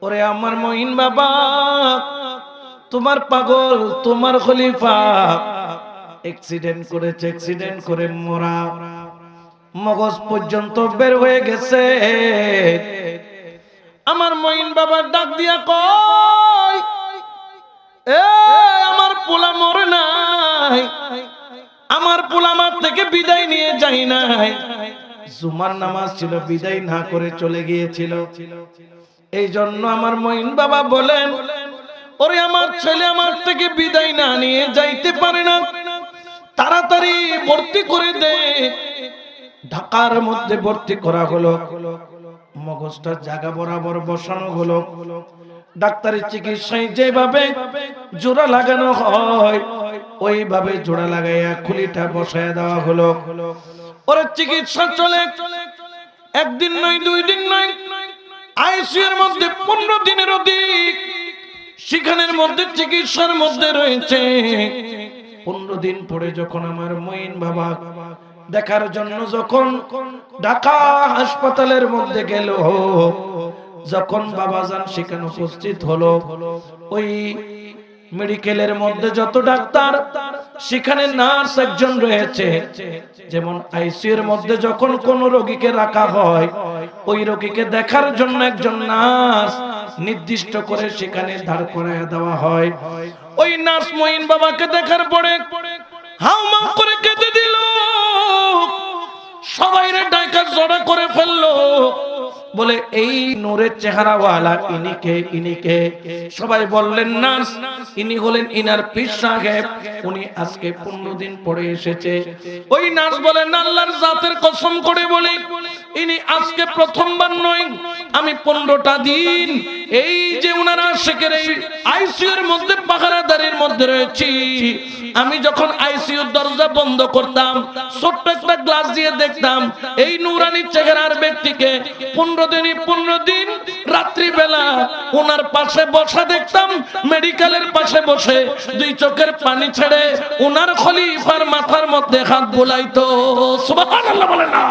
ওরে আমার মঈন বাবা, তোমার পাগল, তোমার খলিফা অ্যাক্সিডেন্ট করেছে, অ্যাক্সিডেন্ট করে মরা, মগজ পর্যন্ত বের হয়ে গেছে। আমার মঈন বাবা ডাক দিয়া কয়, এ আমার পোলা মরে নাই, আমার পোলা আমার থেকে বিদায় নিয়ে যাই নাই। জুমার নামাজ ছিল, বিদায় না করে চলে গিয়েছিল। এই জন্য আমার মঈন বাবা বলেন, ওরে আমার ছেলে আমার থেকে বিদায় না নিয়ে যাইতে পারে না, তাড়াতাড়ি ভর্তি করে দে। ঢাকার মধ্যে ভর্তি করা হলো, মগজটা জায়গা বরাবর বসানো হলো। ডাক্তারি চিকিৎসায় যেভাবে জোড়া লাগানো হয় ওইভাবে জোড়া লাগাইয়া খুলিটা বসায় দেওয়া হলো। ওর চিকিৎসা চলে, একদিন নয়, 2 দিন নয়, আইসিইউর মধ্যে 15 দিনের অধিক সেখানের মধ্যে চিকিৎসার মধ্যে রয়েছে। 15 দিন পরে যখন আমার মঈন বাবা দেখার জন্য যখন ঢাকা হাসপাতালের মধ্যে গেল, যখন বাবাজান সেখানে উপস্থিত হলো, ওই মেডিকেলের মধ্যে যত ডাক্তার, সেখানে নার্স একজন রয়েছে। যেমন আইসিইউর মধ্যে যখন কোন রোগীকে রাখা হয়, ওই রোগীকে দেখার জন্য একজন নার্স নির্দিষ্ট করে সেখানে দাঁড় করায় দেওয়া হয়। ওই নার্স মঈন বাবাকে দেখার পরে হাউমাউ করে কেঁদে দিল, সবাইরে ডাইকা জড়া করে ফেললো, বলে এই নূরের চেহারাওয়ালা ইনিকে, ইনিকে। সবাই বললেন নার্স, ইনি হলেন ইনার পীর সাহেব, উনি আজকে 15 দিন পরে এসেছে। ওই নার্স বলেন, আল্লাহর জাতের কসম করে বলি, ইনি আজকে প্রথমবার নয়, আমি 15টা দিন এই যে উনারা শেখের এই আইসিইউর মধ্যে পাহারাদারির মধ্যে রয়েছি। আমি যখন আইসিইউর দরজা বন্ধ করতাম, ছোট্ট একটা গ্লাস দিয়ে দেখতাম এই নূরানী চেহারার ব্যক্তিকে 15 দিন রাত্রিবেলা ওনার পাশে বসা দেখতাম, মেডিকেলের পাশে বসে 2 চোখের পানি ছেড়ে ওনার খলিফার মাথার মধ্যে হাত বুলাইতো। সুবহানাল্লাহ বলেন না।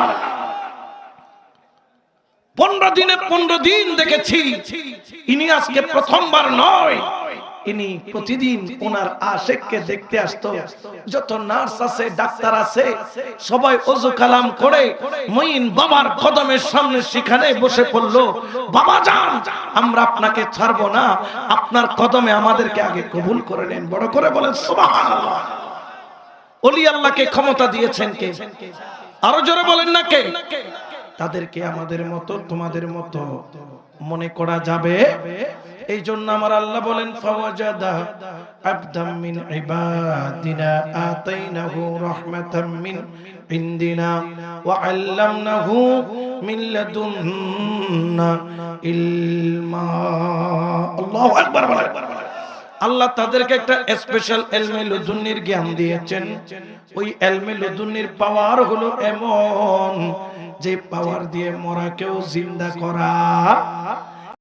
15 দিনে 15 দিন দেখেছি। ইনি আজকে প্রথমবার নয়, ইনি প্রতিদিন ওনার আশেককে দেখতে আসতো। যত নার্স আছে, ডাক্তার আছে, সবাই ওযু কালাম করে মঈন বাবার কদমের সামনে সেখানে বসে পড়ল। বাবা যান, আমরা আপনাকে ছাড়বো না, আপনার কদমে আমাদেরকে আগে কবুল করে নেন। বড় করে বলেন সুবহানাল্লাহ। ওলি আল্লাহকে ক্ষমতা দিয়েছেন কে? আরো জোরে বলেন না কে? তাদেরকে আমাদের মতো, তোমাদের মতো মনে করা যাবে? এই জন্য আমার আল্লাহ বলেন, ফাওয়াজাদা আবদাম মিন ইবাদিনা আতাইনাহু রাহমাতাম মিন ইনদিনা ওয়া আল্লামনাহু মিন লাদুন্না ইলমা। আল্লাহু আকবার বলেন। আল্লাহ তাদেরকে একটা স্পেশাল ইলমে লুদুন্নির জ্ঞান দিয়েছেন। ওই ইলমে লুদুন্নির পাওয়ার হলো এমন যে পাওয়ার দিয়ে মরাকেও জিন্দা করা